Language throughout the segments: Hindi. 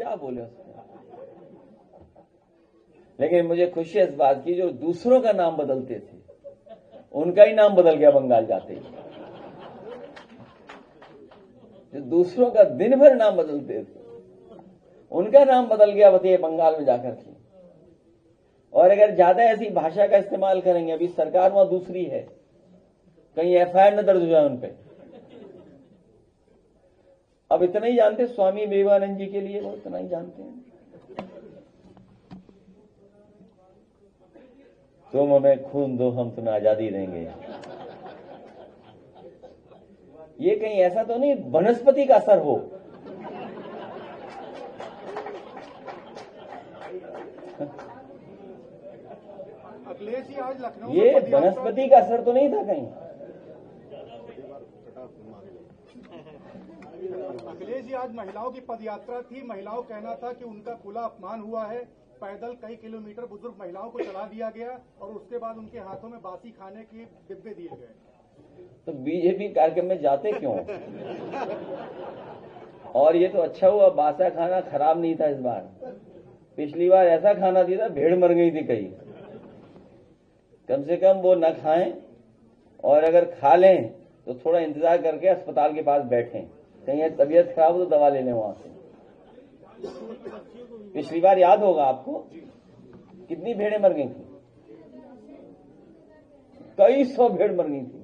क्या बोले उसमें। लेकिन मुझे खुशी है इस बात की, जो दूसरों का नाम बदलते थे उनका ही नाम बदल गया बंगाल जाते ही। जो दूसरों का दिन भर नाम बदलते थे उनका नाम बदल गया बताइए बंगाल में जाकर के। और अगर ज्यादा ऐसी भाषा का इस्तेमाल करेंगे, अभी सरकार वहां दूसरी है, कहीं एफआईआर न दर्ज हो जाए उन पे। अब इतना ही जानते स्वामी विवेकानंद जी के लिए, वो इतना ही जानते हैं, तुम हमें खून दो हम तुम्हें आजादी देंगे। ये कहीं ऐसा तो नहीं वनस्पति का असर हो। अखिलेश जी आज लखनऊ ये वनस्पति का असर तो नहीं था कहीं। अखिलेश जी आज महिलाओं की पदयात्रा थी, महिलाओं कहना था कि उनका खुला अपमान हुआ है, पैदल कई किलोमीटर बुजुर्ग महिलाओं को चला दिया गया और उसके बाद उनके हाथों में बासी खाने के डिब्बे दिए गए। तो बीजेपी कार्यक्रम में जाते क्यों? और ये तो अच्छा हुआ बासा खाना खराब नहीं था इस बार। पिछली बार ऐसा खाना दिया था भेड़ मर गई थी कहीं। कम से कम वो न खाएं, और अगर खा लें तो थोड़ा इंतजार करके अस्पताल के पास बैठें, कहीं तबीयत खराब हो तो दवा ले लें वहां से। पिछली बार याद होगा आपको कितनी भेड़ें मर गई थी, कई सौ भेड़ मर गई थी,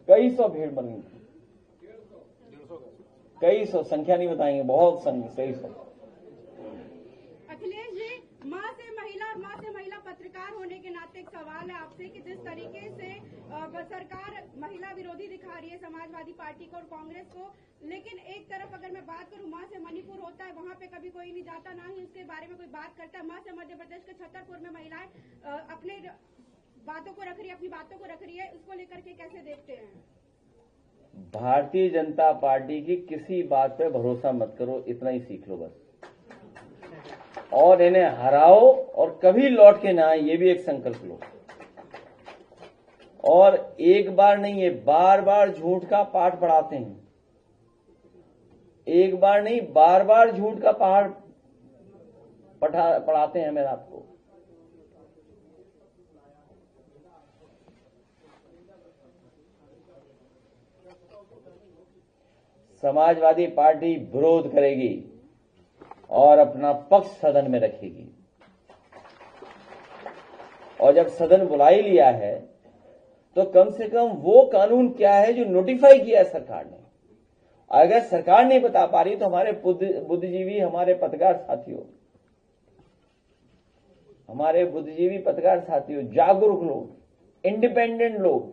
कई सौ भेड़ मर गई थी, कई सौ, संख्या नहीं बताएंगे, बहुत कई सौ। अखिलेश जी, मां से महिला और मां से महिला पत्रकार होने के नाते एक सवाल है आपसे कि जिस तरीके से सरकार महिला विरोधी दिखा रही है समाजवादी पार्टी को और कांग्रेस को, लेकिन एक तरफ अगर मैं बात करूं, मां से मणिपुर होता है, वहां पे कभी कोई नहीं जाता, ना ही उसके बारे में कोई बात करता है। मां से मध्य प्रदेश के छतरपुर में महिलाएं अपने बातों को रख रही है, अपनी बातों को रख रही है, उसको लेकर के कैसे देखते हैं? भारतीय जनता पार्टी की किसी बात पे भरोसा मत करो, इतना ही सीख लो बस। और इन्हें हराओ और कभी लौट के ना आए, ये भी एक संकल्प लो। और एक बार नहीं, ये बार बार झूठ का पाठ पढ़ाते हैं। एक बार नहीं, बार बार झूठ का पहाड़ पढ़ाते हैं हमें आपको। समाजवादी पार्टी विरोध करेगी और अपना पक्ष सदन में रखेगी। और जब सदन बुला ही लिया है तो कम से कम वो कानून क्या है जो नोटिफाई किया है सरकार ने। अगर सरकार नहीं बता पा रही तो हमारे बुद्धिजीवी, हमारे पत्रकार साथियों, हमारे बुद्धिजीवी पत्रकार साथियों, जागरूक लोग, इंडिपेंडेंट लोग,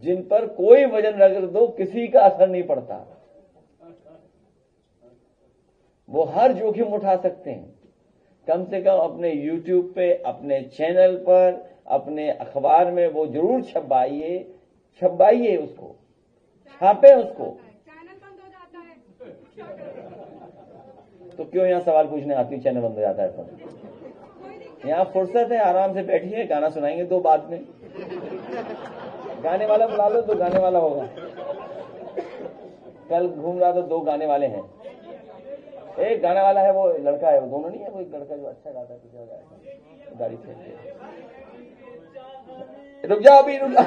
जिन पर कोई वजन रख दो किसी का असर नहीं पड़ता, वो हर जोखिम उठा सकते हैं। कम से कम अपने YouTube पे, अपने चैनल पर, अपने अखबार में वो जरूर छपवाइए उसको, छापे उसको। चैनल बंद हो जाता है तो क्यों यहाँ सवाल पूछने आती, चैनल बंद हो जाता है तो? यहाँ फुर्सत है, आराम से बैठिए, गाना सुनाएंगे दो बाद में। गाने वाला बुला लो तो गाने वाला होगा। कल घूम रहा तो दो गाने वाले हैं, एक गाने वाला है, वो लड़का है, वो दोनों नहीं है, वो एक लड़का जो अच्छा गाता है, गाड़ी से। रुक जाओ अभी, रुक जाओ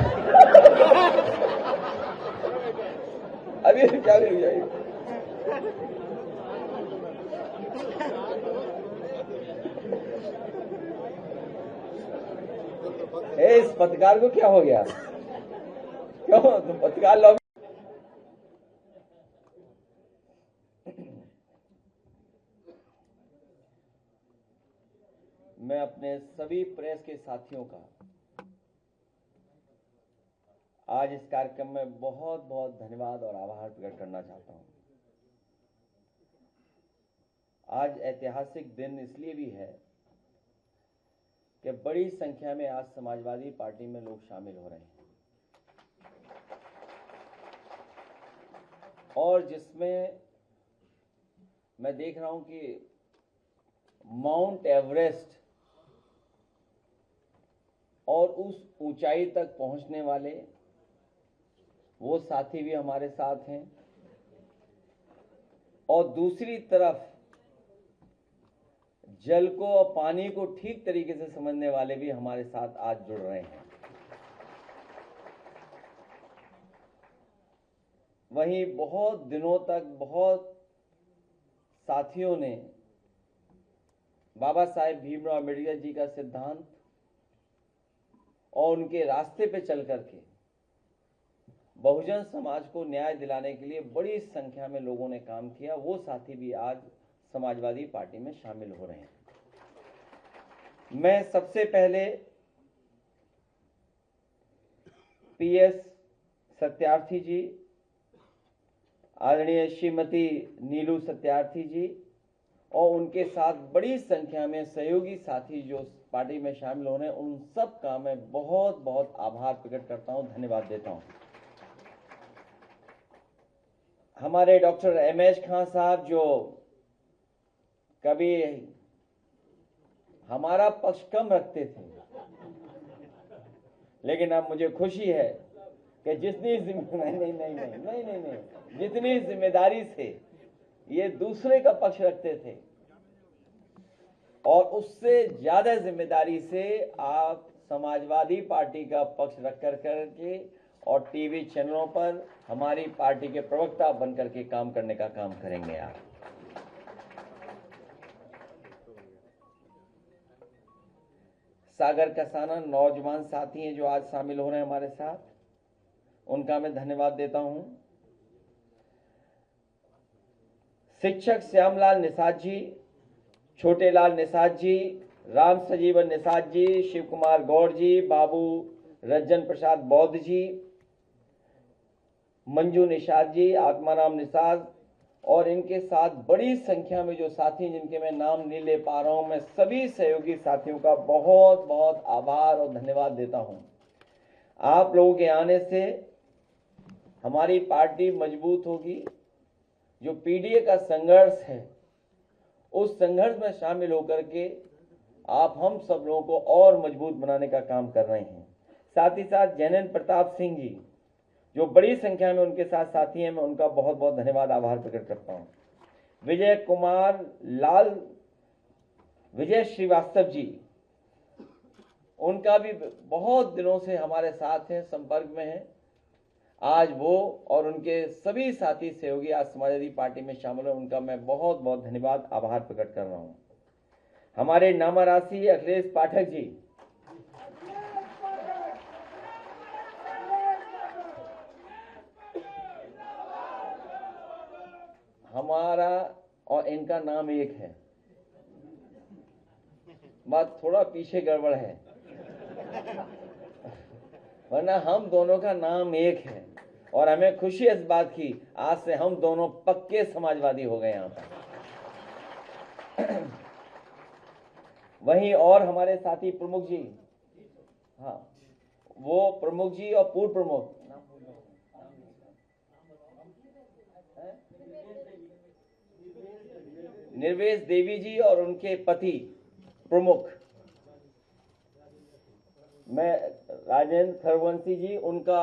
अभी, रुक जाइए। इस पत्रकार को क्या हो गया? क्यों तुम पत्रकार लोग? मैं अपने सभी प्रेस के साथियों का आज इस कार्यक्रम में बहुत बहुत धन्यवाद और आभार प्रकट करना चाहता हूं। आज ऐतिहासिक दिन इसलिए भी है कि बड़ी संख्या में आज समाजवादी पार्टी में लोग शामिल हो रहे हैं, और जिसमें मैं देख रहा हूं कि माउंट एवरेस्ट और उस ऊंचाई तक पहुंचने वाले वो साथी भी हमारे साथ हैं, और दूसरी तरफ जल को और पानी को ठीक तरीके से समझने वाले भी हमारे साथ आज जुड़ रहे हैं। वहीं बहुत दिनों तक बहुत साथियों ने बाबा साहेब भीमराव अम्बेडकर जी का सिद्धांत और उनके रास्ते पे चल करके बहुजन समाज को न्याय दिलाने के लिए बड़ी संख्या में लोगों ने काम किया। वो साथी भी आज समाजवादी पार्टी में शामिल हो रहे हैं। मैं सबसे पहले पीएस सत्यार्थी जी, आदरणीय श्रीमती नीलू सत्यार्थी जी और उनके साथ बड़ी संख्या में सहयोगी साथी जो पार्टी में शामिल हो रहे हैं, उन सब का मैं बहुत बहुत आभार प्रकट करता हूं, धन्यवाद देता हूं। हमारे डॉक्टर एमएच खान साहब जो कभी हमारा पक्ष कम रखते थे, लेकिन अब मुझे खुशी है कि जितनी जितनी जिम्मेदारी से ये दूसरे का पक्ष रखते थे और उससे ज्यादा जिम्मेदारी से आप समाजवादी पार्टी का पक्ष रख करके और टीवी चैनलों पर हमारी पार्टी के प्रवक्ता बनकर के काम करने का काम करेंगे। आप सागर कसाना नौजवान साथी हैं जो आज शामिल हो रहे हैं हमारे साथ, उनका मैं धन्यवाद देता हूं। शिक्षक श्यामलाल निषाद जी, छोटेलाल निषाद जी, राम सजीवन निषाद जी, शिव कुमार गौड़ जी, बाबू रज्जन प्रसाद बौद्ध जी, मंजू निषाद जी, आत्माराम निषाद और इनके साथ बड़ी संख्या में जो साथी जिनके मैं नाम नहीं ले पा रहा हूं, मैं सभी सहयोगी साथियों का बहुत बहुत आभार और धन्यवाद देता हूं। आप लोगों के आने से हमारी पार्टी मजबूत होगी। जो पीडीए का संघर्ष है, उस संघर्ष में शामिल होकर के आप हम सब लोगों को और मजबूत बनाने का काम कर रहे हैं। साथ ही साथ जैनेन्द्र प्रताप सिंह जी जो बड़ी संख्या में उनके साथ साथी हैं, मैं उनका बहुत बहुत धन्यवाद आभार प्रकट करता हूं। विजय कुमार लाल, विजय श्रीवास्तव जी, उनका भी बहुत दिनों से हमारे साथ हैं, संपर्क में हैं। आज वो और उनके सभी साथी सहयोगी आज समाजवादी पार्टी में शामिल हैं, उनका मैं बहुत बहुत धन्यवाद आभार प्रकट कर रहा हूं। हमारे नामारासी अखिलेश पाठक जी, हमारा और इनका नाम एक है, बात थोड़ा पीछे गड़बड़ है, वरना हम दोनों का नाम एक है और हमें खुशी इस बात की आज से हम दोनों पक्के समाजवादी हो गए यहां पर। वहीं और हमारे साथी प्रमुख जी, हाँ वो प्रमुख जी और पूर्व प्रमुख निर्वेश देवी जी और उनके पति प्रमुख मैं राजेंद्र खरवंशी जी, उनका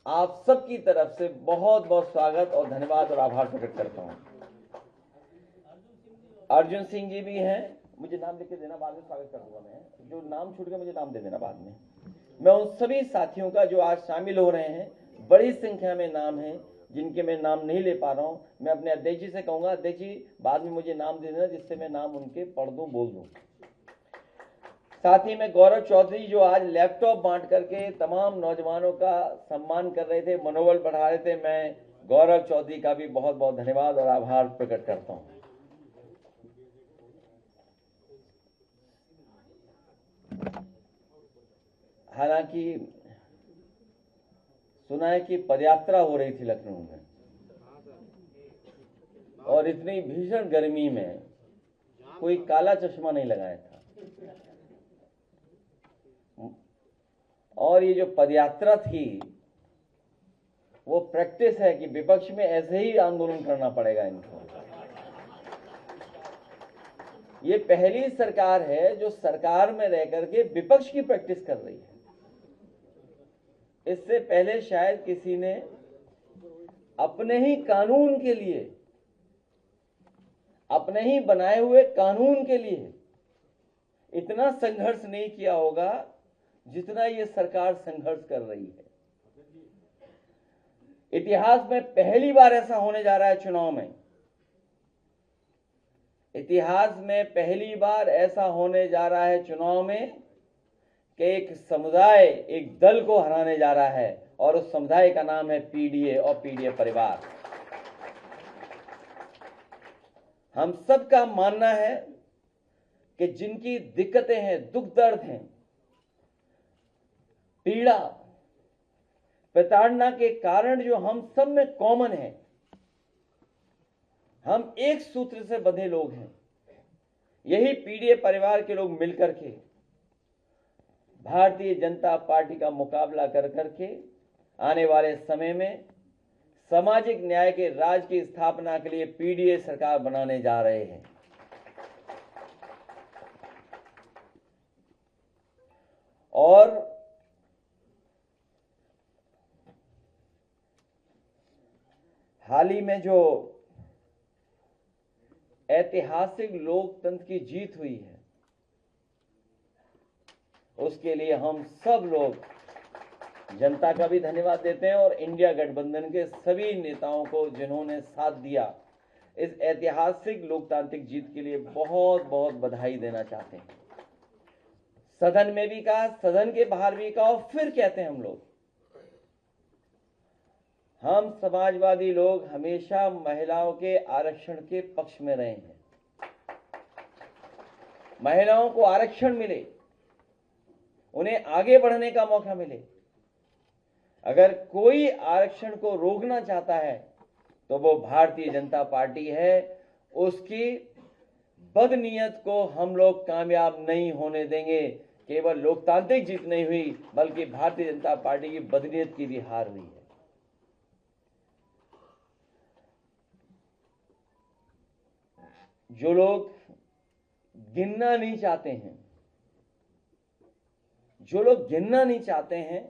आप सबकी तरफ से बहुत बहुत स्वागत और धन्यवाद और आभार प्रकट करता हूं। अर्जुन सिंह जी भी हैं, मुझे नाम लिख के देना, बाद में स्वागत कर दूंगा। मैं जो नाम छूट गया मुझे नाम दे देना बाद में। मैं उन सभी साथियों का जो आज शामिल हो रहे हैं, बड़ी संख्या में नाम हैं जिनके मैं नाम नहीं ले पा रहा हूं, मैं अपने अध्यक्ष जी से कहूंगा, अध्यक्ष जी बाद में मुझे नाम दे देना जिससे मैं नाम उनके पढ़ दूं, बोल दूं। साथ ही में गौरव चौधरी जो आज लैपटॉप बांट करके तमाम नौजवानों का सम्मान कर रहे थे, मनोबल बढ़ा रहे थे, मैं गौरव चौधरी का भी बहुत बहुत धन्यवाद और आभार प्रकट करता हूं। हालांकि सुना है कि पदयात्रा हो रही थी लखनऊ में और इतनी भीषण गर्मी में कोई काला चश्मा नहीं लगाया था, और ये जो पदयात्रा थी वो प्रैक्टिस है कि विपक्ष में ऐसे ही आंदोलन करना पड़ेगा इनको। ये पहली सरकार है जो सरकार में रह करके विपक्ष की प्रैक्टिस कर रही है। इससे पहले शायद किसी ने अपने ही कानून के लिए अपने ही बनाए हुए कानून के लिए इतना संघर्ष नहीं किया होगा जितना ये सरकार संघर्ष कर रही है। इतिहास में पहली बार ऐसा होने जा रहा है चुनाव में, इतिहास में पहली बार ऐसा होने जा रहा है चुनाव में कि एक समुदाय एक दल को हराने जा रहा है और उस समुदाय का नाम है पीडीए और पीडीए परिवार। हम सबका मानना है कि जिनकी दिक्कतें हैं, दुख दर्द हैं, पीड़ा, प्रताड़ना के कारण जो हम सब में कॉमन है, हम एक सूत्र से बंधे लोग हैं। यही पीडीए परिवार के लोग मिलकर के भारतीय जनता पार्टी का मुकाबला कर करके आने वाले समय में सामाजिक न्याय के राज की स्थापना के लिए पीडीए सरकार बनाने जा रहे हैं। और हाल ही में जो ऐतिहासिक लोकतंत्र की जीत हुई है, उसके लिए हम सब लोग जनता का भी धन्यवाद देते हैं और इंडिया गठबंधन के सभी नेताओं को जिन्होंने साथ दिया इस ऐतिहासिक लोकतांत्रिक जीत के लिए बहुत बहुत बधाई देना चाहते हैं। सदन में भी कहा, सदन के बाहर भी कहा और फिर कहते हैं हम समाजवादी लोग हमेशा महिलाओं के आरक्षण के पक्ष में रहे हैं। महिलाओं को आरक्षण मिले, उन्हें आगे बढ़ने का मौका मिले। अगर कोई आरक्षण को रोकना चाहता है तो वो भारतीय जनता पार्टी है। उसकी बदनीयत को हम लोग कामयाब नहीं होने देंगे। केवल लोकतांत्रिक जीत नहीं हुई बल्कि भारतीय जनता पार्टी की बदनीयत की भी हार हुई है। जो लोग गिनना नहीं चाहते हैं, जो लोग गिनना नहीं चाहते हैं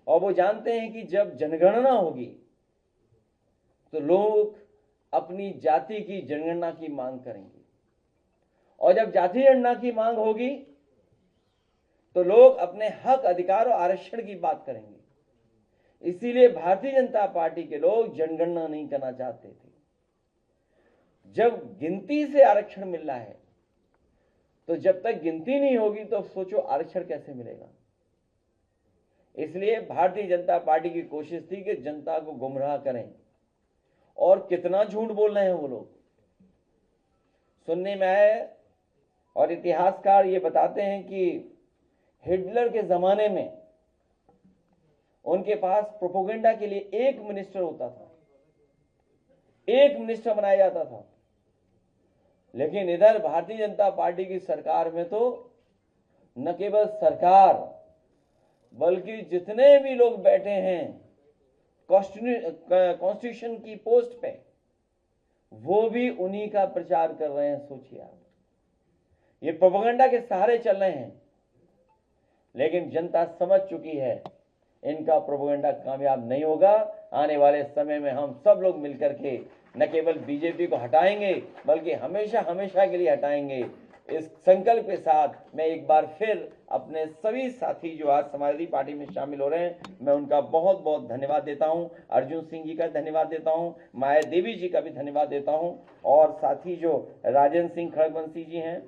और वो जानते हैं कि जब जनगणना होगी तो लोग अपनी जाति की जनगणना की मांग करेंगे और जब जाति जनगणना की मांग होगी तो लोग अपने हक, अधिकार और आरक्षण की बात करेंगे। इसीलिए भारतीय जनता पार्टी के लोग जनगणना नहीं करना चाहते थे। जब गिनती से आरक्षण मिल रहा है तो जब तक गिनती नहीं होगी तो सोचो आरक्षण कैसे मिलेगा। इसलिए भारतीय जनता पार्टी की कोशिश थी कि जनता को गुमराह करें। और कितना झूठ बोल रहे हैं वो लोग, सुनने में आए। और इतिहासकार ये बताते हैं कि हिटलर के जमाने में उनके पास प्रोपेगेंडा के लिए एक मिनिस्टर होता था, एक मिनिस्टर बनाया जाता था। लेकिन इधर भारतीय जनता पार्टी की सरकार में तो न केवल सरकार बल्कि जितने भी लोग बैठे हैं कॉन्स्टिट्यूशन की पोस्ट पे, वो भी उन्हीं का प्रचार कर रहे हैं। सोचिए आप, ये प्रोपेगेंडा के सहारे चल रहे हैं। लेकिन जनता समझ चुकी है इनका प्रोपेगेंडा कामयाब नहीं होगा। आने वाले समय में हम सब लोग मिलकर के न केवल बीजेपी को हटाएंगे बल्कि हमेशा हमेशा के लिए हटाएंगे। इस संकल्प के साथ मैं एक बार फिर अपने सभी साथी जो आज समाजवादी पार्टी में शामिल हो रहे हैं, मैं उनका बहुत बहुत धन्यवाद देता हूं। अर्जुन सिंह जी का धन्यवाद देता हूं, माया देवी जी का भी धन्यवाद देता हूं और साथी जो राजेंद्र सिंह खड़गवंशी जी हैं,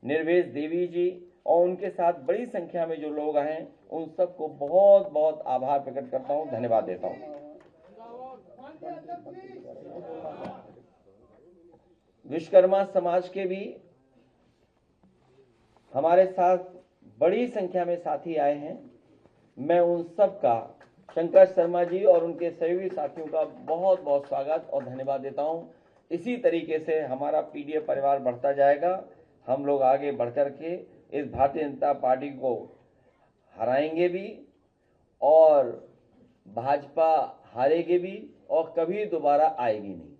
निर्वेश देवी जी और उनके साथ बड़ी संख्या में जो लोग हैं, उन सबको बहुत बहुत आभार प्रकट करता हूं, धन्यवाद देता हूं। विश्वकर्मा समाज के भी हमारे साथ बड़ी संख्या में साथी आए हैं। मैं उन सब का, शंकर शर्मा जी और उनके सहयोगी साथियों का बहुत बहुत स्वागत और धन्यवाद देता हूं। इसी तरीके से हमारा पीडीए परिवार बढ़ता जाएगा। हम लोग आगे बढ़कर के इस भारतीय जनता पार्टी को हराएंगे भी और भाजपा हारेगी भी और कभी दोबारा आएगी नहीं।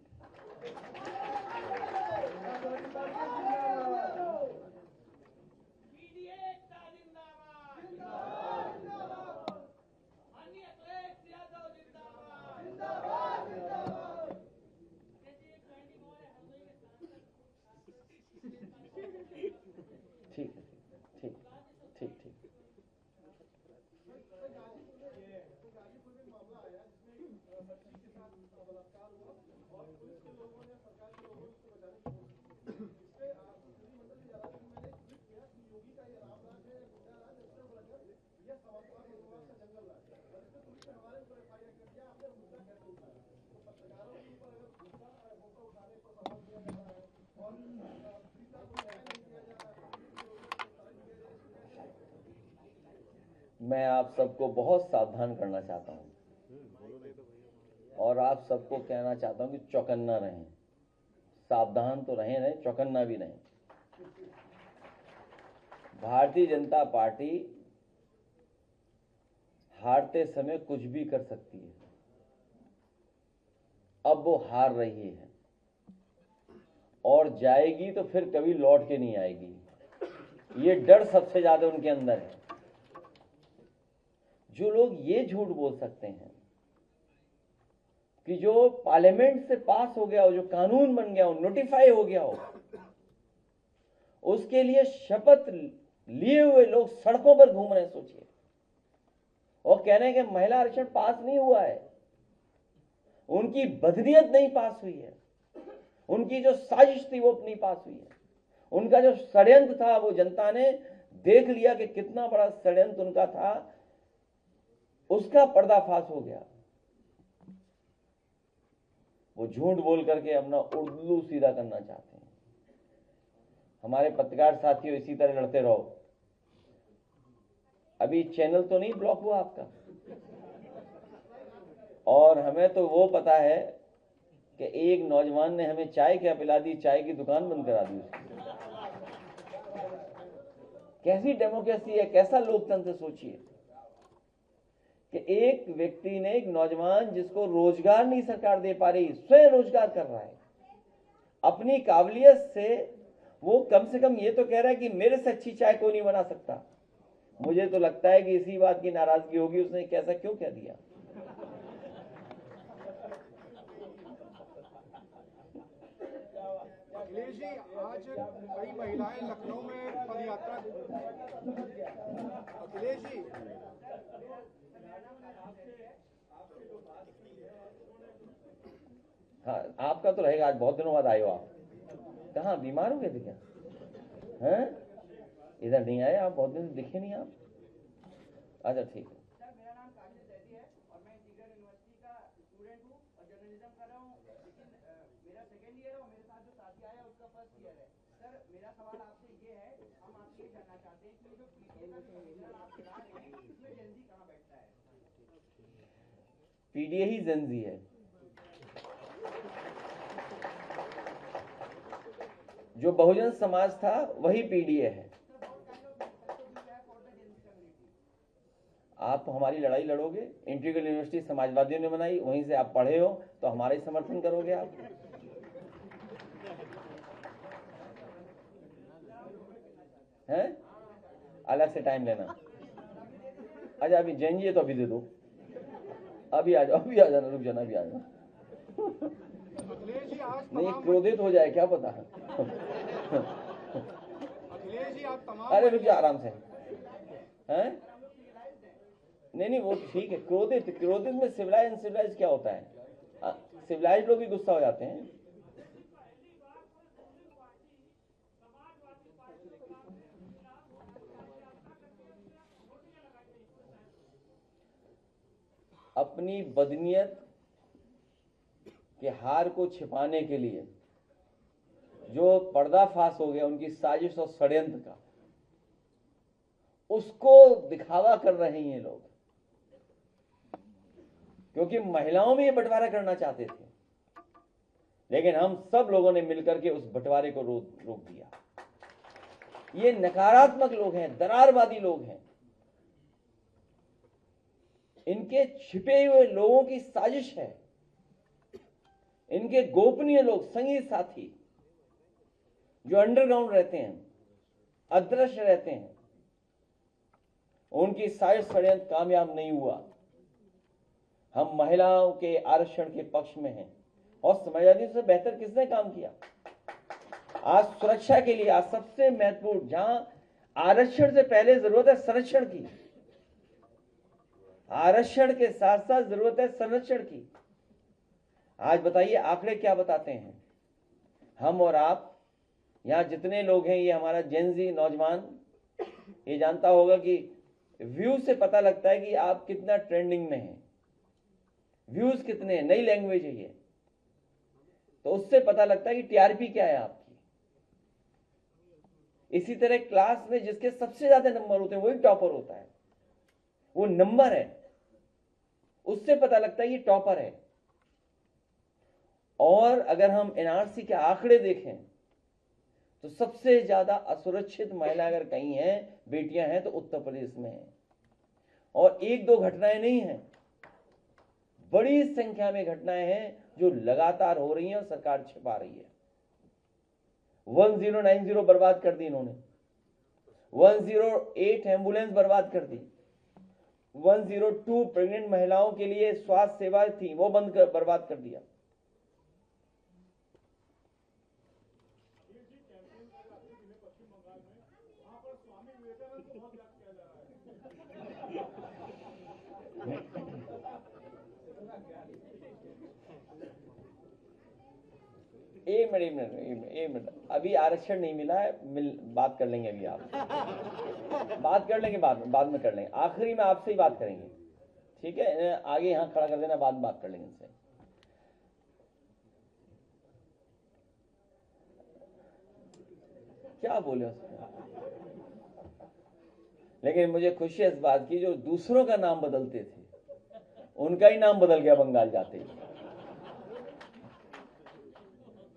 मैं आप सबको बहुत सावधान करना चाहता हूं और आप सबको कहना चाहता हूं कि चौकन्ना रहें। सावधान तो रहें, चौकन्ना भी रहें। भारतीय जनता पार्टी हारते समय कुछ भी कर सकती है। अब वो हार रही है और जाएगी तो फिर कभी लौट के नहीं आएगी। ये डर सबसे ज्यादा उनके अंदर है। जो लोग ये झूठ बोल सकते हैं कि जो पार्लियामेंट से पास हो गया हो, जो कानून बन गया हो, नोटिफाई हो गया हो, उसके लिए शपथ लिए हुए लोग सड़कों पर घूम रहे हैं, सोचिए, और कह रहे हैं कि महिला आरक्षण पास नहीं हुआ है। उनकी बदनीयत नहीं पास हुई है, उनकी जो साजिश थी वो नहीं पास हुई है, उनका जो षड्यंत्र था वो जनता ने देख लिया कि कितना बड़ा षड्यंत्र उनका था, उसका पर्दाफाश हो गया। वो झूठ बोल करके अपना उर्दू सीधा करना चाहते हैं। हमारे पत्रकार साथियों, इसी तरह लड़ते रहो। अभी चैनल तो नहीं ब्लॉक हुआ आपका, और हमें तो वो पता है कि एक नौजवान ने हमें चाय क्या पिला दी, चाय की दुकान बंद करा दी उसकी। कैसी डेमोक्रेसी है, कैसा लोकतंत्र, सोचिए कि एक व्यक्ति ने, एक नौजवान जिसको रोजगार नहीं सरकार दे पा रही, स्वयं रोजगार कर रहा है अपनी काबिलियत से। वो कम से कम ये तो कह रहा है कि मेरे से अच्छी चाय कोई नहीं बना सकता। मुझे तो लगता है कि इसी बात की नाराजगी होगी, उसने कैसा क्यों कह दिया। अखिलेश जी, आज कई महिलाएं लखनऊ में पदयात्रा। अखिलेश जी, हाँ, आपका तो रहेगा। आज बहुत दिनों बाद आए हो आप। कहाँ बीमार हो गए थे क्या? हैं? इधर नहीं आए आप, बहुत दिन से दिखे नहीं आप। अच्छा, ठीक है। सर, मेरा नाम काशिफ जैदी है और मैं इंटीग्रल यूनिवर्सिटी का स्टूडेंट हूँ और जर्नलिज्म कर रहा हूँ, लेकिन मेरा सेकेंड ईयर है और मेरे साथ जो साथी आया है उसका फर्स्ट ईयर है। सर, मेरा सवाल आपसे ये है, हम आपसे ये जानना चाहते हैं कि ये जो पीटीए का समीकरण आप चला रहे हैं, इसमें जेनजी कहाँ बैठता है? पीडीए ही जेनजी है। जो बहुजन समाज था वही पीडीए है। आप हमारी लड़ाई लड़ोगे, इंटीग्रल यूनिवर्सिटी समाजवादियों ने बनाई, वहीं से आप पढ़े हो तो हमारा ही समर्थन करोगे आप। हैं? अलग से टाइम लेना। अच्छा, अभी जैन जी है तो अभी दे दो। अभी आ जाओ, अभी आ जाना, रुक जाना, अभी आ जाना। अखिलेश जी, आज नहीं, क्रोधित हो जाए क्या पता। अखिलेश जी, आप तमाम। अरे रुक जा, आराम से। हैं? नहीं, वो ठीक है। क्रोधित में सिविलाइज अनसिविलाइज क्या होता है? सिविलाइज लोग भी गुस्सा हो जाते हैं। अपनी बदनीयत के हार को छिपाने के लिए जो पर्दाफाश हो गया उनकी साजिश और षड्यंत्र का, उसको दिखावा कर रहे हैं ये लोग, क्योंकि महिलाओं में ये बंटवारा करना चाहते थे, लेकिन हम सब लोगों ने मिलकर के उस बंटवारे को रोक दिया। ये नकारात्मक लोग हैं, दरारवादी लोग हैं। इनके छिपे हुए लोगों की साजिश है। इनके गोपनीय लोग, संगी साथी जो अंडरग्राउंड रहते हैं, अदृश्य रहते हैं, उनकी साजिश षड्यंत्र कामयाब नहीं हुआ। हम महिलाओं के आरक्षण के पक्ष में हैं और समाजवादी से बेहतर किसने काम किया? आज सुरक्षा के लिए, आज सबसे महत्वपूर्ण, जहां आरक्षण से पहले जरूरत है संरक्षण की, आरक्षण के साथ साथ जरूरत है संरक्षण की। आज बताइए आंकड़े क्या बताते हैं? हम और आप यहां जितने लोग हैं, ये हमारा जेनजी नौजवान ये जानता होगा कि व्यू से पता लगता है कि आप कितना ट्रेंडिंग में हैं, व्यूज कितने हैं, नई लैंग्वेज है ये, तो उससे पता लगता है कि टीआरपी क्या है आपकी। इसी तरह क्लास में जिसके सबसे ज्यादा नंबर होते हैं वही टॉपर होता है, वो नंबर है, उससे पता लगता है ये टॉपर है। और अगर हम एनआरसी के आंकड़े देखें तो सबसे ज्यादा असुरक्षित महिला अगर कहीं है, बेटियां हैं, तो उत्तर प्रदेश में है। और एक दो घटनाएं नहीं हैं, बड़ी संख्या में घटनाएं हैं जो लगातार हो रही हैं और सरकार छिपा रही है। 1090 बर्बाद कर दी इन्होंने, 108 एम्बुलेंस बर्बाद कर दी, 102 प्रेग्नेंट महिलाओं के लिए स्वास्थ्य सेवाएं थी वो बर्बाद कर दिया। एक मिनट, अभी आरक्षण नहीं मिला है, बात कर लेंगे। अभी आप बात कर लेंगे, बाद में कर लेंगे। आखिरी में आपसे ही बात करेंगे, ठीक है? आगे यहाँ खड़ा कर देना, बाद में बात कर लेंगे इनसे। क्या बोले उसमें? लेकिन मुझे खुशी है इस बात की, जो दूसरों का नाम बदलते थे उनका ही नाम बदल गया बंगाल जाते ही।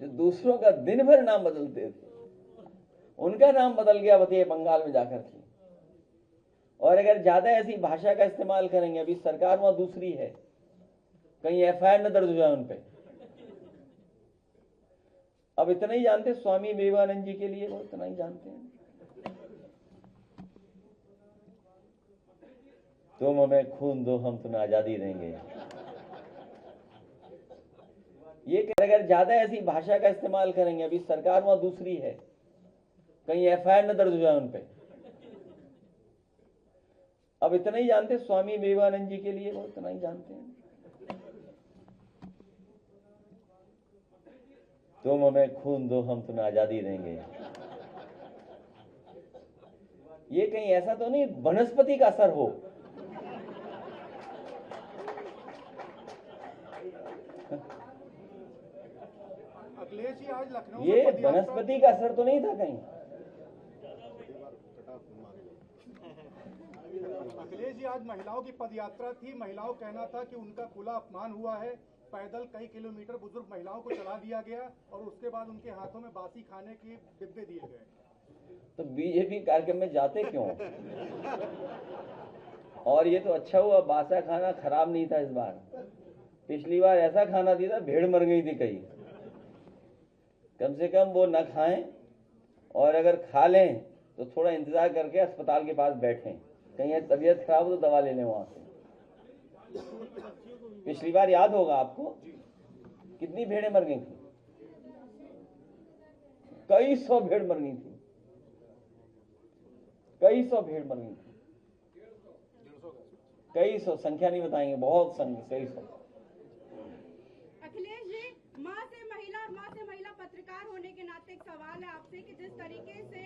जो दूसरों का दिन भर नाम बदलते थे उनका नाम बदल गया बताइए बंगाल में जाकर के। और अगर ज्यादा ऐसी भाषा का इस्तेमाल करेंगे, अभी सरकार वहां दूसरी है, कहीं एफआईआर न दर्ज हो जाए उन पे। अब इतना ही जानते स्वामी विवेकानंद जी के लिए, वो इतना ही जानते हैं। तुम हमें खून दो, हम तुम्हें आजादी देंगे। ये अगर ज्यादा ऐसी भाषा का इस्तेमाल करेंगे, अभी सरकार वहां दूसरी है, कहीं एफआईआर न दर्ज हो जाए उन पे। अब इतना ही जानते स्वामी विवेकानंद जी के लिए, वो इतना ही जानते हैं। तुम हमें खून दो, हम तुम्हें आजादी देंगे। ये कहीं ऐसा तो नहीं वनस्पति का असर हो? अखिलेश जी आज लखनऊ ये वनस्पति का असर तो नहीं था कहीं? अखिलेश जी आज महिलाओं की पदयात्रा थी, महिलाओं कहना था कि उनका खुला अपमान हुआ है, पैदल कई किलोमीटर बुजुर्ग महिलाओं को चला दिया गया और उसके बाद उनके हाथों में बासी खाने के डिब्बे दिए गए। तो बीजेपी कार्यक्रम में जाते क्यों? और ये तो अच्छा हुआ बासा खाना खराब नहीं था इस बार। पिछली बार ऐसा खाना दिया था भेड़ मर गई थी कहीं। कम से कम वो न खाएं, और अगर खा लें तो थोड़ा इंतजार करके अस्पताल के पास बैठें, कहीं तबीयत खराब हो तो दवा ले लें वहां से। पिछली बार याद होगा आपको कितनी भेड़ें मर गई थी, कई सौ भेड़ मर गई थी, कई सौ भेड़ मर गई थी, कई सौ, संख्या नहीं बताएंगे, बहुत कई सौ। अखिलेश जी, माँ से महिला और माँ से महिला पत्रकार होने के नाते एक सवाल है आपसे कि जिस तरीके से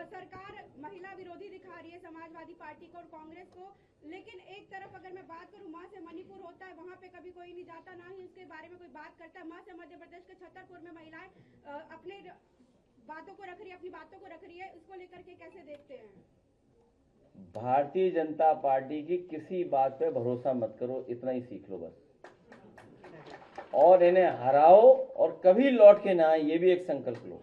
सरकार महिला विरोधी दिखा रही है समाजवादी पार्टी को और कांग्रेस को, लेकिन एक तरफ अगर मैं बात करूं, माँ से मणिपुर होता है, वहाँ पे कभी कोई नहीं जाता, ना ही उसके बारे में कोई बात करता है। माँ से मध्य प्रदेश के छतरपुर में महिलाएं अपने बातों को रख रही है, अपनी बातों को रख रही है, इसको लेकर के कैसे देखते हैं? भारतीय जनता पार्टी की किसी बात पे भरोसा मत करो, इतना ही सीख लो बस। और इन्हें हराओ और कभी लौट के ना आए, ये भी एक संकल्प लो।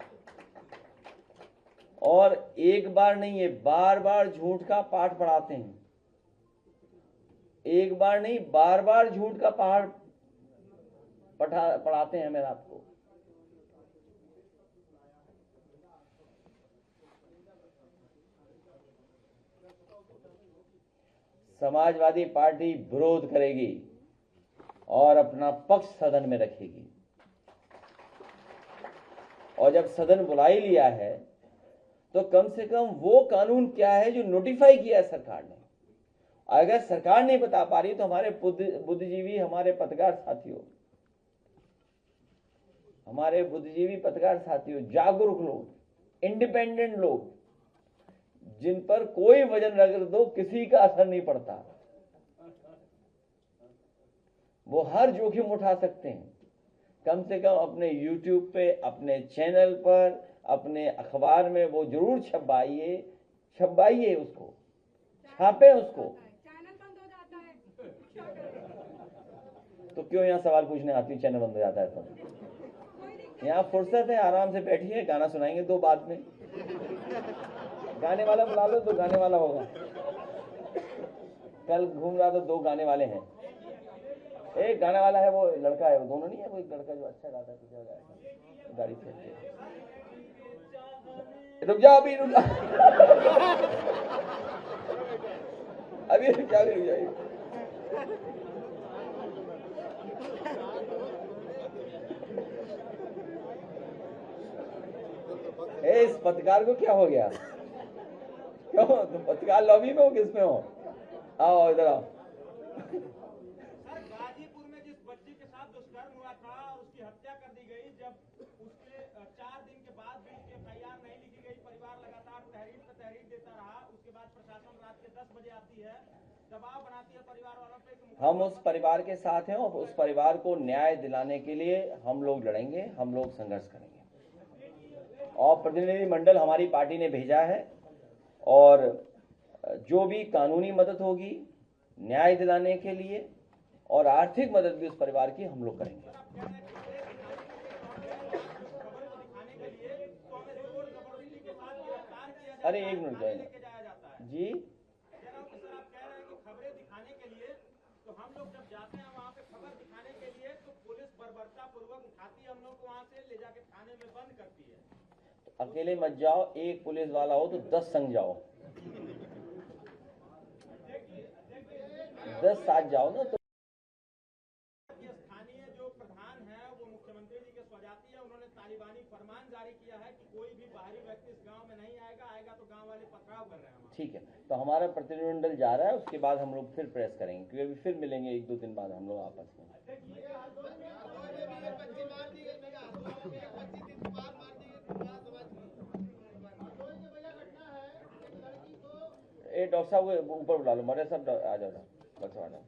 और एक बार नहीं, ये बार बार झूठ का पाठ पढ़ाते हैं, एक बार नहीं बार बार झूठ का पाठ पढ़ाते हैं हमें आपको। समाजवादी पार्टी विरोध करेगी और अपना पक्ष सदन में रखेगी, और जब सदन बुला ही लिया है तो कम से कम वो कानून क्या है जो नोटिफाई किया है सरकार ने। अगर सरकार नहीं बता पा रही तो हमारे बुद्धिजीवी, हमारे पत्रकार साथियों, जागरूक लोग, इंडिपेंडेंट लोग, जिन पर कोई वजन रख दो किसी का असर नहीं पड़ता, वो हर जोखिम उठा सकते हैं। कम से कम अपने YouTube पे, अपने चैनल पर, अपने अखबार में वो जरूर छपवाइए उसको, छापे उसको। चैनल तो क्यों यहाँ सवाल पूछने आती, चैनल बंद हो जाता है तो। यहाँ फुर्सत है, आराम से बैठिए, गाना सुनाएंगे 2 बाद में। गाने वाला बुला लो तो गाने वाला होगा। कल घूम रहा था 2 गाने वाले हैं, एक गाने वाला है वो लड़का है, वो दोनों नहीं है, वो एक लड़का जो अच्छा गाता है गाड़ी से। रुक जा अभी, रुक जा अभी, रुक जा अभी, रुक जाइए। इस पत्रकार को क्या हो गया? क्यों तुम पत्रकार लॉबी में हो, किस में हो? आओ इधर आओ। सर, गाजीपुर में जिस बच्ची के साथ दुष्कर्म हुआ था और उसकी हत्या कर दी गई, जब उसके 4 दिन के बाद भी उसकी FIR नहीं लिखी गई, परिवार लगातार तहरीर पे तहरीर देता रहा, उसके बाद प्रशासन रात के 10 बजे आती है, दबाव बनाती है परिवार वालों पे। हम उस परिवार के साथ हैं और उस परिवार को न्याय दिलाने के लिए हम लोग लड़ेंगे, हम लोग संघर्ष करेंगे। और प्रतिनिधिमंडल हमारी पार्टी ने भेजा है और जो भी कानूनी मदद होगी न्याय दिलाने के लिए और आर्थिक मदद भी उस परिवार की हम लोग करेंगे। अरे एक मिनट जी, खबरें दिखाने के लिए तो हम लोग जब जाते हैं वहाँ पे खबर दिखाने के लिए तो पुलिस बर्बरता पूर्वक उठाती है, हम लोग को वहाँ से ले जाके थाने में बंद करती है। तो अकेले मत जाओ, एक पुलिस वाला हो तो 10 संग जाओ, 10 साथ जाओ ना। तो स्थानीय जो प्रधान है वो मुख्यमंत्री जी के स्वजाती है, उन्होंने तालिबानी फरमान जारी किया है कि कोई भी बाहरी व्यक्ति इस गांव में नहीं आएगा तो गांव वाले पथराव कर रहे हैं। ठीक है, तो हमारा प्रतिनिधिमंडल जा रहा है, उसके बाद हम लोग फिर प्रेस करेंगे, क्योंकि अभी फिर मिलेंगे 1-2 दिन बाद हम लोग आपस में। डॉक्टर साहब को ऊपर बुला लो, मरे साहब आ जाओ बस वाला।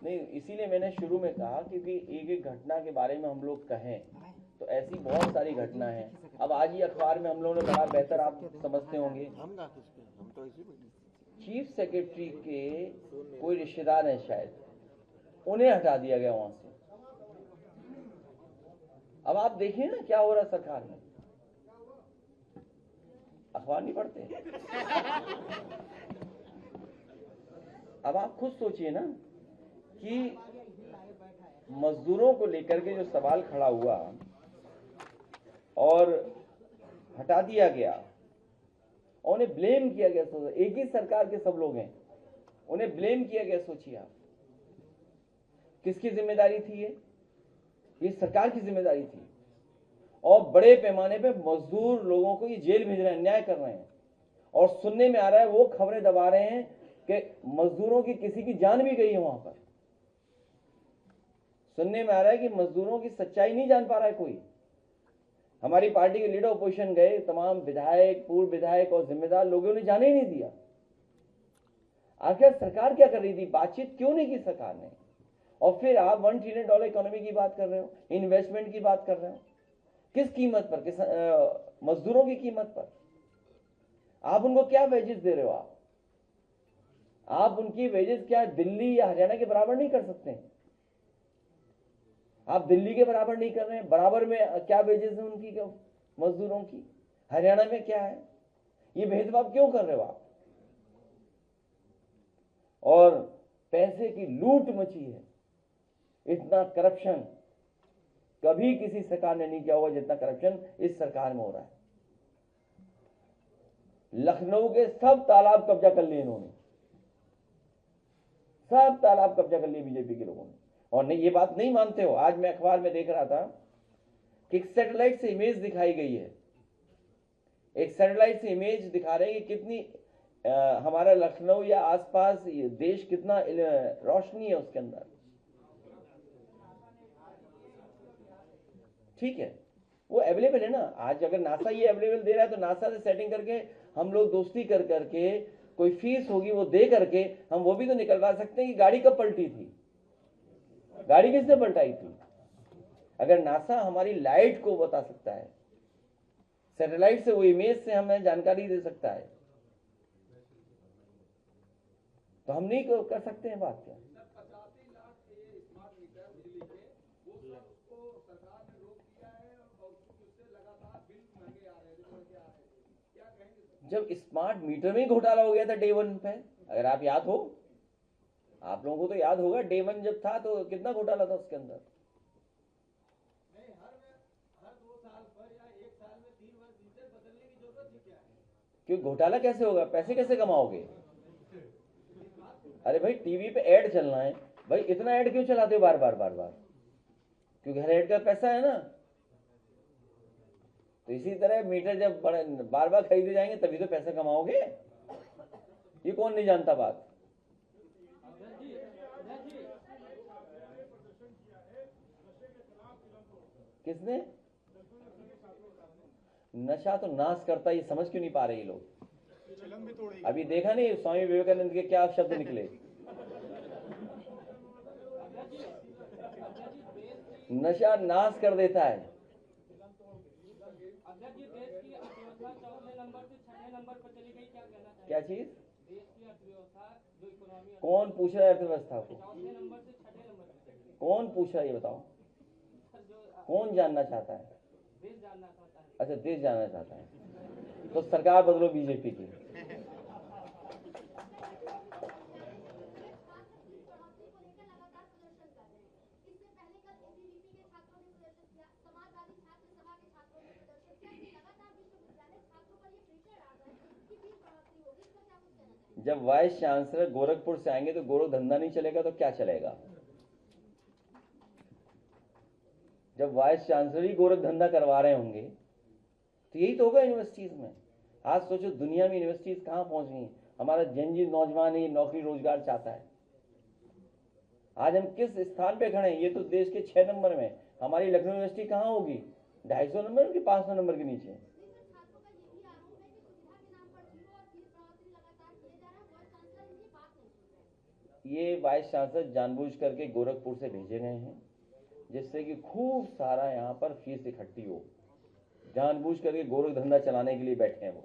नहीं, इसीलिए मैंने शुरू में कहा क्योंकि एक एक घटना के बारे में हम लोग कहें तो ऐसी बहुत सारी घटना है। अब आज ही अखबार में हम लोगों ने बड़ा बेहतर, आप समझते होंगे, चीफ सेक्रेटरी के कोई रिश्तेदार है शायद, उन्हें हटा दिया गया वहां से। अब आप देखिए ना क्या हो रहा है सरकार में, अखबार नहीं पढ़ते। अब आप खुद सोचिए ना कि मजदूरों को लेकर के जो सवाल खड़ा हुआ और हटा दिया गया और उन्हें ब्लेम किया गया, एक ही सरकार के सब लोग हैं, उन्हें ब्लेम किया गया। सोचिए आप, किसकी जिम्मेदारी थी ये सरकार की जिम्मेदारी थी। और बड़े पैमाने पे मजदूर लोगों को ये जेल भेज रहे हैं, अन्याय कर रहे हैं। और सुनने में आ रहा है, वो खबरें दबा रहे हैं कि मजदूरों की किसी की जान भी गई है वहां पर। सुनने में आ रहा है कि मजदूरों की सच्चाई नहीं जान पा रहा है कोई। हमारी पार्टी के लीडर अपोजिशन गए, तमाम विधायक, पूर्व विधायक और जिम्मेदार लोगों ने जाने ही नहीं दिया। आखिर सरकार क्या कर रही थी, बातचीत क्यों नहीं की सरकार ने? और फिर आप $1 ट्रिलियन इकोनॉमी की बात कर रहे हो, इन्वेस्टमेंट की बात कर रहे हो, किस कीमत पर? मजदूरों की कीमत पर। आप उनको क्या वेजेस दे रहे हो? आप उनकी वेजेस क्या दिल्ली या हरियाणा के बराबर नहीं कर सकते? आप दिल्ली के बराबर नहीं कर रहे हैं। बराबर में क्या वेजेस है उनकी, क्या मजदूरों की? हरियाणा में क्या है? ये भेदभाव क्यों कर रहे हो आप? और पैसे की लूट मची है, इतना करप्शन कभी किसी सरकार ने नहीं किया होगा जितना करप्शन इस सरकार में हो रहा है। लखनऊ के सब तालाब कब्जा कर लिए इन्होंने, सब तालाब कब्जा कर लिए बीजेपी के लोगों ने। और नहीं, ये बात नहीं मानते हो। आज मैं अखबार में देख रहा था कि एक सैटेलाइट से इमेज दिखाई गई है, एक सैटेलाइट से इमेज दिखा रहे हैं कि कितनी हमारा लखनऊ या आसपास देश कितना रोशनी है उसके अंदर। ठीक है, वो अवेलेबल है ना। आज अगर नासा ये अवेलेबल दे रहा है तो नासा से सेटिंग करके हम लोग दोस्ती कर करके, कोई फीस होगी वो दे करके हम वो भी तो निकलवा सकते हैं कि गाड़ी कब पलटी थी, गाड़ी किसने पलटाई थी। अगर नासा हमारी लाइट को बता सकता है, सैटेलाइट से वो इमेज से हमें जानकारी दे सकता है, तो हम नहीं कर सकते हैं बात क्या? जब स्मार्ट मीटर में ही घोटाला हो गया था डे 1 पे, अगर आप याद हो, आप लोगों को तो याद होगा, डे 1 जब था तो कितना घोटाला था उसके अंदर। हर 2 साल पर या 1 साल में 3 बार मीटर बदलने की जरूरत ही क्या है? क्यों घोटाला कैसे होगा, पैसे कैसे कमाओगे? अरे भाई टीवी पे ऐड चलना है, भाई इतना ऐड क्यों चलाते हो बार बार बार बार? क्योंकि हर ऐड का पैसा है ना। तो इसी तरह मीटर जब बार बार खरीदे जाएंगे तभी तो पैसा कमाओगे। ये कौन नहीं जानता बात? किसने? नशा तो नाश करता, ये समझ क्यों नहीं पा रहे ये लोग? चिलम भी तोड़ी। अभी देखा नहीं स्वामी विवेकानंद के क्या शब्द निकले? नशा नाश कर देता है। अध्यक्ष जी, देश की अर्थव्यवस्था चौथे नंबर से 6वें नंबर पर चली गई, क्या कहना चाहिए? क्या चीज? देश की अर्थव्यवस्था जो इकोनॉमी कौन पूछ रहा है अर्थव्यवस्था को? चौथे नंबर से 6वें नंबर पर चली गई। कौन पूछ रहा है ये बताओ? जो कौन जानना चाहता है? देश जानना चाहता है। अच्छा देश जानना चाहता है, तो सरकार बदलो बीजेपी की। जब वाइस चांसलर गोरखपुर से आएंगे तो गोरख धंधा नहीं चलेगा तो क्या चलेगा? जब वाइस चांसलर ही गोरख धंधा करवा रहे होंगे तो यही तो होगा यूनिवर्सिटीज में। आज सोचो दुनिया में यूनिवर्सिटीज कहां पहुंच गई। हमारा जनजी नौजवान ही नौकरी रोजगार चाहता है। आज हम किस स्थान पे खड़े हैं? ये तो देश के 6 नंबर में, हमारी लखनऊ यूनिवर्सिटी कहां होगी? 250 नंबर की 500 नंबर के नीचे। ये वाइस चांसलर जानबूझ करके गोरखपुर से भेजे गए हैं जिससे कि खूब सारा यहाँ पर फीस इकट्ठी हो। जानबूझ करके गोरख धंधा चलाने के लिए बैठे हैं वो।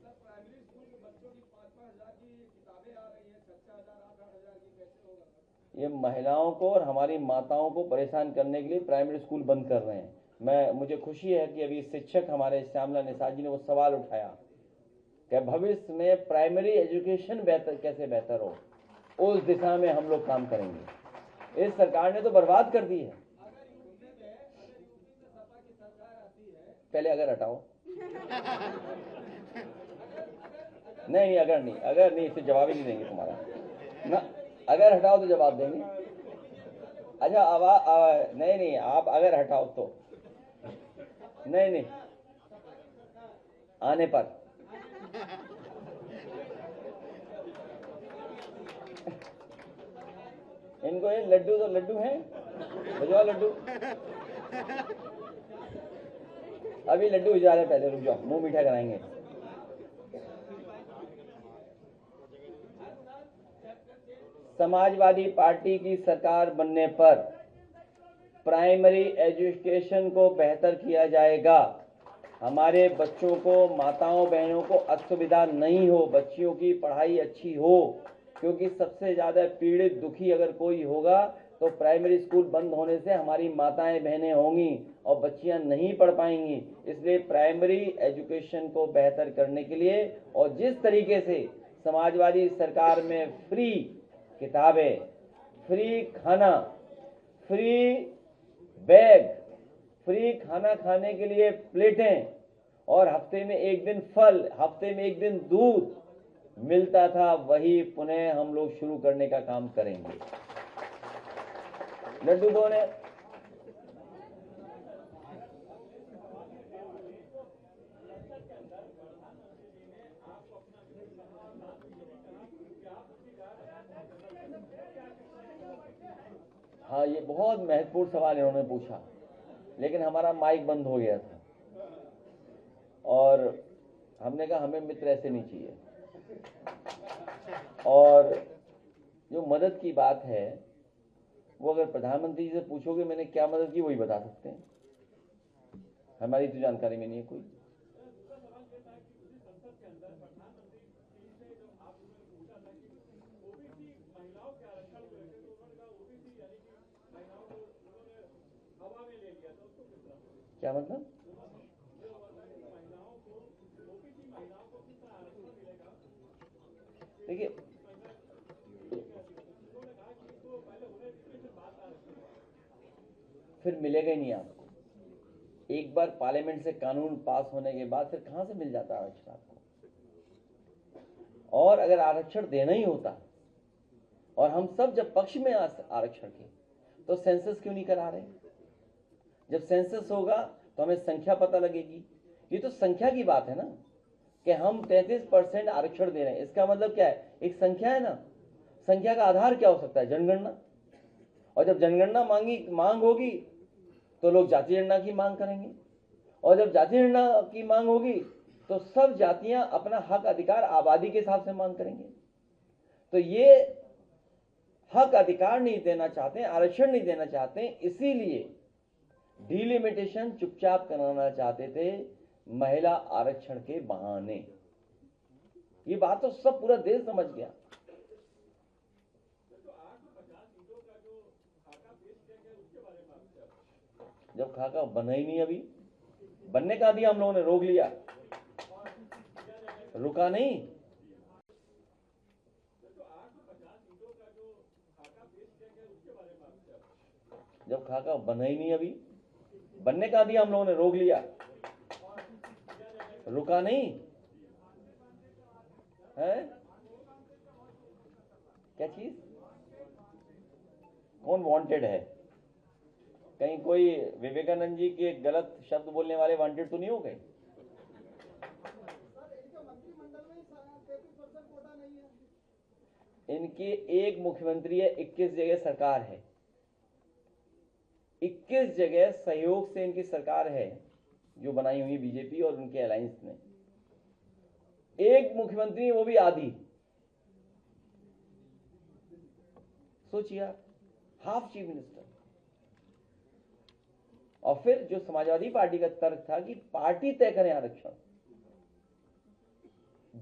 प्राइमरी स्कूल के बच्चों की 5-5 हजार की किताबें आ रही हैं, 6-6 हजार 8-8 हजार की, कैसे होगा? ये महिलाओं को और हमारी माताओं को परेशान करने के लिए प्राइमरी स्कूल बंद कर रहे हैं। मुझे खुशी है कि अभी शिक्षक हमारे श्यामला निषाद जी ने वो सवाल उठाया कि भविष्य में प्राइमरी एजुकेशन कैसे बेहतर हो, उस दिशा में हम लोग काम करेंगे। इस सरकार ने तो बर्बाद कर दी है। पहले अगर हटाओ। नहीं अगर नहीं फिर जवाब ही नहीं देंगे तुम्हारा ना। अगर हटाओ तो जवाब देंगे। अच्छा नहीं आप अगर हटाओ तो नहीं आने पर। इनको ये लड्डू तो लड्डू हैं, भिजवाओ लड्डू। अभी लड्डू भिजवा रहे, पहले रुक जाओ, मुंह मीठा कराएंगे। समाजवादी पार्टी की सरकार बनने पर प्राइमरी एजुकेशन को बेहतर किया जाएगा। हमारे बच्चों को, माताओं बहनों को असुविधा नहीं हो, बच्चियों की पढ़ाई अच्छी हो। क्योंकि सबसे ज्यादा पीड़ित दुखी अगर कोई होगा तो प्राइमरी स्कूल बंद होने से हमारी माताएं बहनें होंगी और बच्चियां नहीं पढ़ पाएंगी। इसलिए प्राइमरी एजुकेशन को बेहतर करने के लिए और जिस तरीके से समाजवादी सरकार में फ्री किताबें, फ्री खाना, फ्री बैग, फ्री खाना खाने के लिए प्लेटें और हफ्ते में एक दिन फल, हफ्ते में एक दिन दूध मिलता था, वही पुनः हम लोग शुरू करने का काम करेंगे। लड्डू दो ने। हाँ ये बहुत महत्वपूर्ण सवाल इन्होंने पूछा, लेकिन हमारा माइक बंद हो गया था और हमने कहा हमें मित्र ऐसे नहीं चाहिए। और जो मदद की बात है वो अगर प्रधानमंत्री जी से पूछोगे मैंने क्या मदद की वही बता सकते हैं, हमारी तो जानकारी में नहीं है कोई। क्या मतलब? देखिए, फिर मिलेगा ही नहीं आपको। एक बार पार्लियामेंट से कानून पास होने के बाद फिर कहां से मिल जाता आरक्षण आपको? और अगर आरक्षण देना ही होता और हम सब जब पक्ष में आरक्षण के, तो सेंसस क्यों नहीं करा रहे? जब सेंसस होगा तो हमें संख्या पता लगेगी। ये तो संख्या की बात है ना, कि हम 33% आरक्षण दे रहे हैं। इसका मतलब क्या है? एक संख्या है ना। संख्या का आधार क्या हो सकता है? जनगणना। और जब जनगणना मांग होगी तो लोग जाति जनगणना की मांग करेंगे, और जब जाति जनगणना की मांग होगी तो सब जातियां अपना हक अधिकार आबादी के हिसाब से मांग करेंगे। तो ये हक अधिकार नहीं देना चाहते, आरक्षण नहीं देना चाहते, इसीलिए डिलिमिटेशन चुपचाप कराना चाहते थे, महिला आरक्षण के बहाने। ये बात तो सब पूरा देश समझ गया। जब खाका बना ही नहीं, अभी बनने का दिया, हम लोगों ने रोक लिया, रुका नहीं। जब खाका बना ही नहीं, अभी बनने का दिया, हम लोगों ने रोक लिया, रुका नहीं है। क्या चीज? कौन वांटेड है? कहीं कोई विवेकानंद जी के गलत शब्द बोलने वाले वांटेड तो नहीं हो गए? इनके एक मुख्यमंत्री है, 21 जगह सरकार है, 21 जगह सहयोग से इनकी सरकार है जो बनाई हुई बीजेपी और उनके अलायंस ने। एक मुख्यमंत्री, वो भी आधी। सोचिए आप, हाफ चीफ मिनिस्टर। और फिर जो समाजवादी पार्टी का तर्क था कि पार्टी तय करें आरक्षण।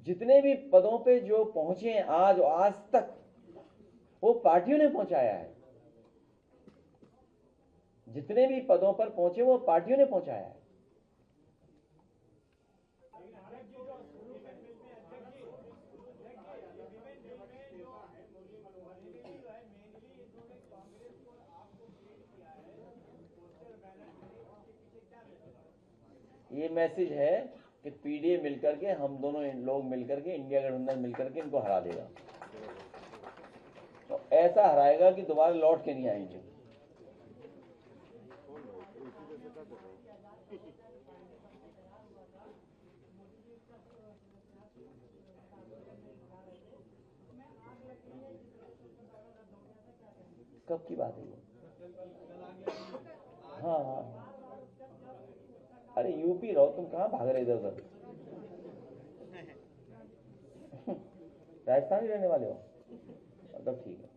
जितने भी पदों पे जो पहुंचे आज और आज तक, वो पार्टियों ने पहुंचाया है। जितने भी पदों पर पहुंचे वो पार्टियों ने पहुंचाया है। ये मैसेज है कि पीडीए मिलकर के, हम दोनों लोग मिलकर के, इंडिया गठबंधन मिलकर के इनको हरा देगा। तो ऐसा हराएगा कि दोबारा लौट के नहीं आएंगे। कब की बात है ये? हाँ, अरे यूपी रहो, तुम कहाँ भाग रहे इधर उधर? राजस्थान ही रहने वाले हो? मतलब ठीक है।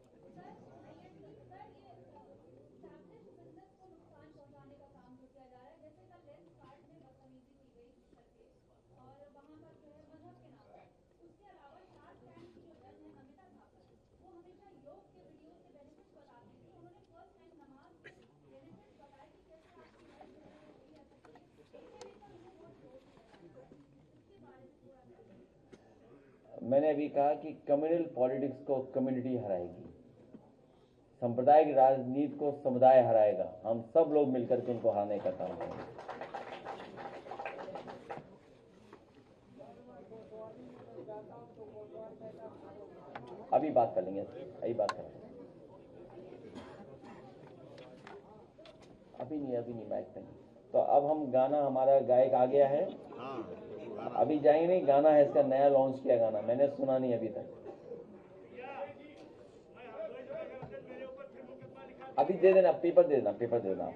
मैंने अभी कहा कि कम्युनल पॉलिटिक्स को कम्युनिटी हराएगी, सांप्रदायिक राजनीति को समुदाय हराएगा। हम सब लोग मिलकर के उनको हराने का काम करेंगे। अभी बात कर लेंगे, अभी बात कर लेंगे। अभी नहीं माइक पे नहीं। तो अब हम गाना, हमारा गायक आ गया है, अभी जाएंगे नहीं। गाना है, इसका नया लॉन्च किया गाना, मैंने सुना नहीं अभी तक। अभी दे देना, पेपर दे देना।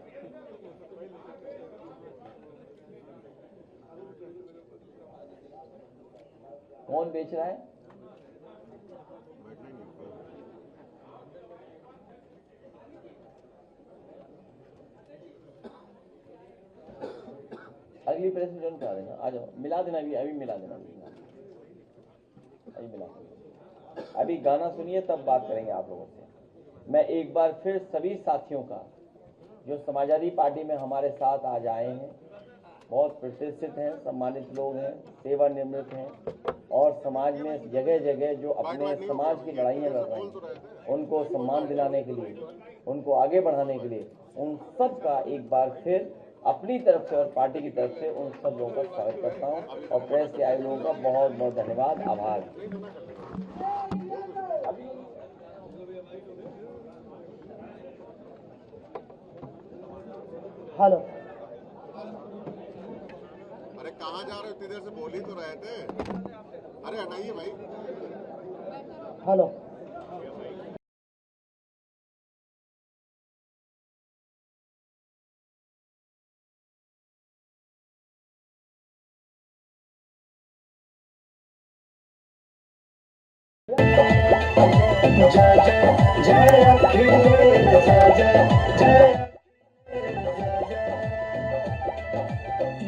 कौन बेच रहा है? अगली प्रेस में ज्वाइन करा देना, आ जाओ, मिला देना, अभी मिला देना, अभी मिला देना। अभी गाना सुनिए, तब बात करेंगे आप लोगों से। मैं एक बार फिर सभी साथियों का, जो समाजवादी पार्टी में हमारे साथ आज आए हैं, बहुत प्रतिष्ठित हैं, सम्मानित लोग हैं, सेवानिवृत्त हैं, और समाज में जगह जगह जो अपने समाज की लड़ाइयाँ लड़ रहे हैं उनको सम्मान दिलाने के लिए, उनको आगे बढ़ाने के लिए उन सब का एक बार फिर अपनी तरफ से और पार्टी की तरफ से उन सब लोगों का स्वागत करता हूँ और प्रेस के आए लोगों का बहुत बहुत धन्यवाद, आभार। हेलो, अरे कहाँ जा रहे हो? इतनी देर से बोल ही तो रहे थे। अरे हटाइए भाई। हेलो। जय जय जय अखिलेश, जय जय जय।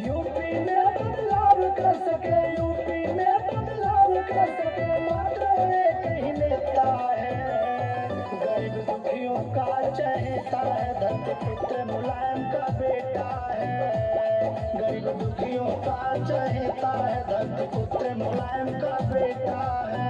यूपी में बदलाव कर सके, यूपी में बदलाव कर सके, मात्र एक ही नेता है। गरीब दुखियों का चहेता है, धरती पुत्र मुलायम का बेटा है। गरीब दुखियों का चहेता है, धरती पुत्र मुलायम का बेटा है।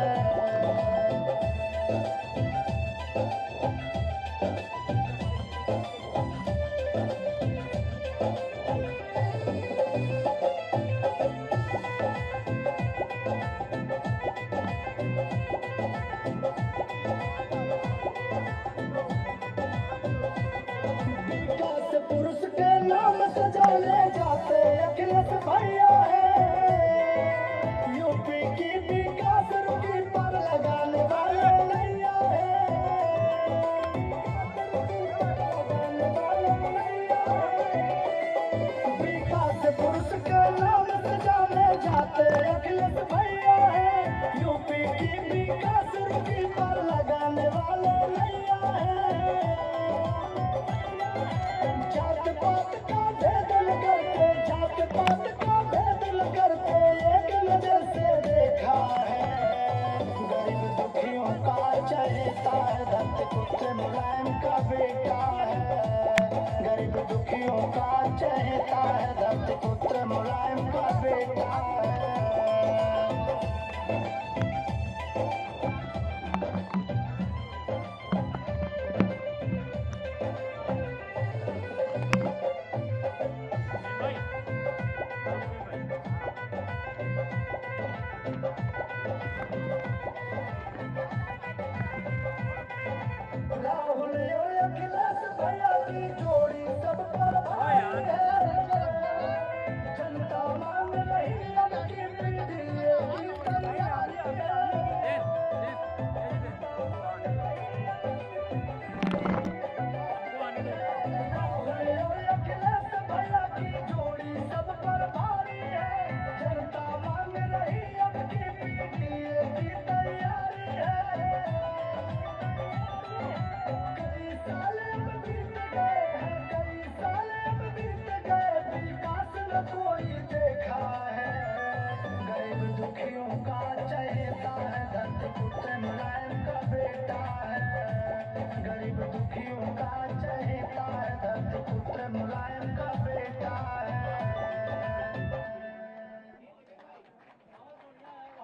विकास पुरुष के नाम सजाने जाते अखिलेश भैया है। यूपी की विकास रुकी पर लगाने वाले नैया है। विकास पुरुष के नाम सजाने जाते अखिलेश भैया है। यूपी की विकास रुकी पर लगाने वाले नैया है। जात पात का भेद न करते, जात पात का भेद न करते, एक नजर से देखा है। गरीब दुखियों का चहेता है, धरती पुत्र मुलायम का बेटा है। गरीब दुखियों का चहेता है, धरती पुत्र मुलायम का बेटा है। राहुल और अखिलेश भैया की जोड़ी सब पर भारी है। जनता मांग रही अब की पीढ़ी की तैयारी है। राहुल और अखिलेश भैया की जोड़ी सब पर भारी है। जनता मांग रही अब की पीढ़ी की तैयारी है। कई साल अब बीत गए हैं, कई साल अब बीत गए, विकास न कोई देखा है। गरीब दुखियों का चहेता है, धरती पुत्र मुलायम का बेटा है। गरीब दुखियों का चहेता है, धरती पुत्र मुलायम का बेटा है।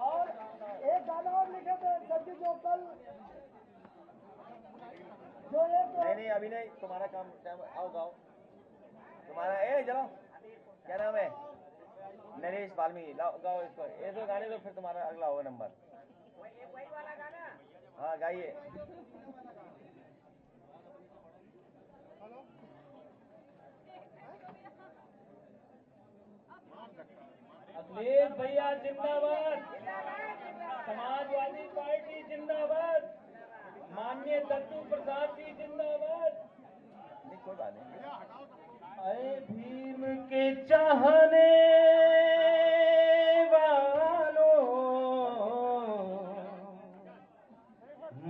और एक गाना और लिखे थे सर जो कल जो एक नहीं अभी नहीं, तुम्हारा काम टाइम आओ गाओ तुम्हारा। ए चलो, क्या नाम है? नरेश वाल्मीकि, लाओ गाओ इसको, ये तो गाने दो, फिर तुम्हारा अगला होगा नंबर। हाँ गाइए। अखिलेश भैया जिंदाबाद, समाजवादी पार्टी जिंदाबाद, माननीय दत्तू प्रसाद जी जिंदाबाद। नहीं कोई बात नहीं। अरे भीम के चाहने वालों,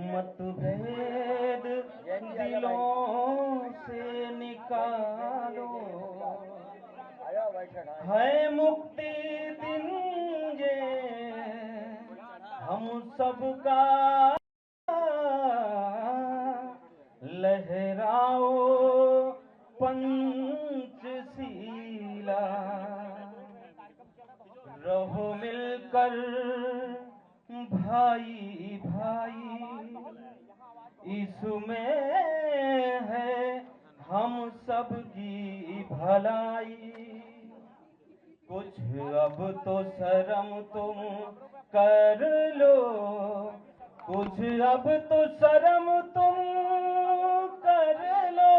मतभेद दिलों से निकालो। है मुक्ति दिन ये हम सबका, लहराओ पंचशीला, रहो मिलकर उसमें है हम सब की भलाई। कुछ अब तो शर्म तुम कर लो, कुछ अब तो शर्म तुम कर लो।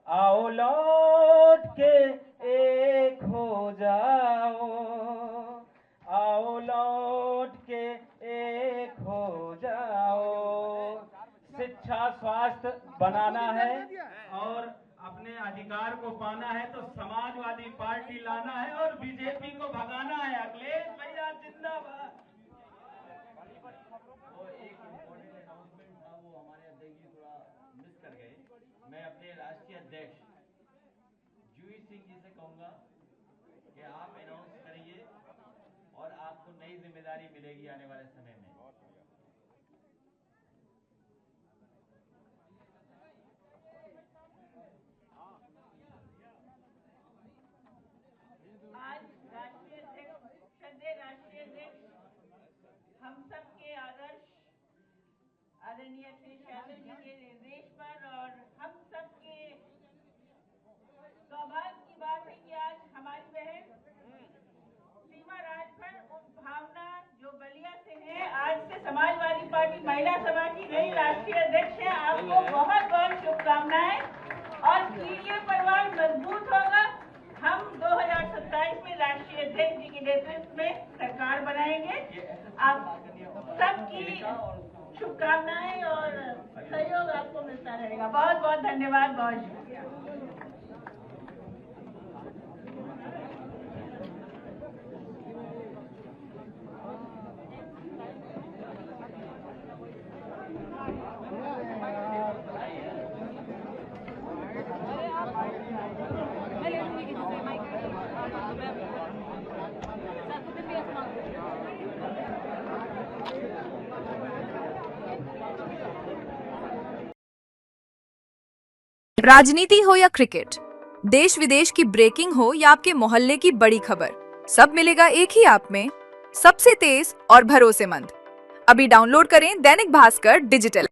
आओ लौट के एक हो जाओ, आओ लौट के एक हो जाओ। शिक्षा स्वास्थ्य बनाना है और अपने अधिकार को पाना है तो समाजवादी पार्टी लाना है और बीजेपी को भगाना है। अखिलेश भैया जिंदाबाद। और एक इम्पोर्टेंट अनाउंसमेंट था, वो हमारे अध्यक्ष जी थोड़ा मिस कर गए। मैं अपने राष्ट्रीय अध्यक्ष जूही सिंह जी से कहूंगा कि आप अनाउंस करिए और आपको नई जिम्मेदारी मिलेगी आने वाले समय में। आज राष्ट्रीय अध्यक्ष हम सबके आदर्श आदरणीय अखिलेश यादव जी के निर्देश पर और हम सबके सौभाग्य की बात है कि आज हमारी बहन सीमा राजभर उप भावना जो बलिया से है, आज से समाजवादी पार्टी महिला सभा की नई राष्ट्रीय अध्यक्ष है। आपको बहुत बहुत शुभकामनाएं और कीजिए परिवार मजबूत होगा। हम 2027 में राष्ट्रीय अध्यक्ष जी के नेतृत्व में सरकार बनाएंगे। आप सबकी शुभकामनाएं और सहयोग आपको मिलता रहेगा। बहुत बहुत धन्यवाद, बहुत शुक्रिया। राजनीति हो या क्रिकेट, देश विदेश की ब्रेकिंग हो या आपके मोहल्ले की बड़ी खबर, सब मिलेगा एक ही ऐप में, सबसे तेज और भरोसेमंद। अभी डाउनलोड करें दैनिक भास्कर डिजिटल।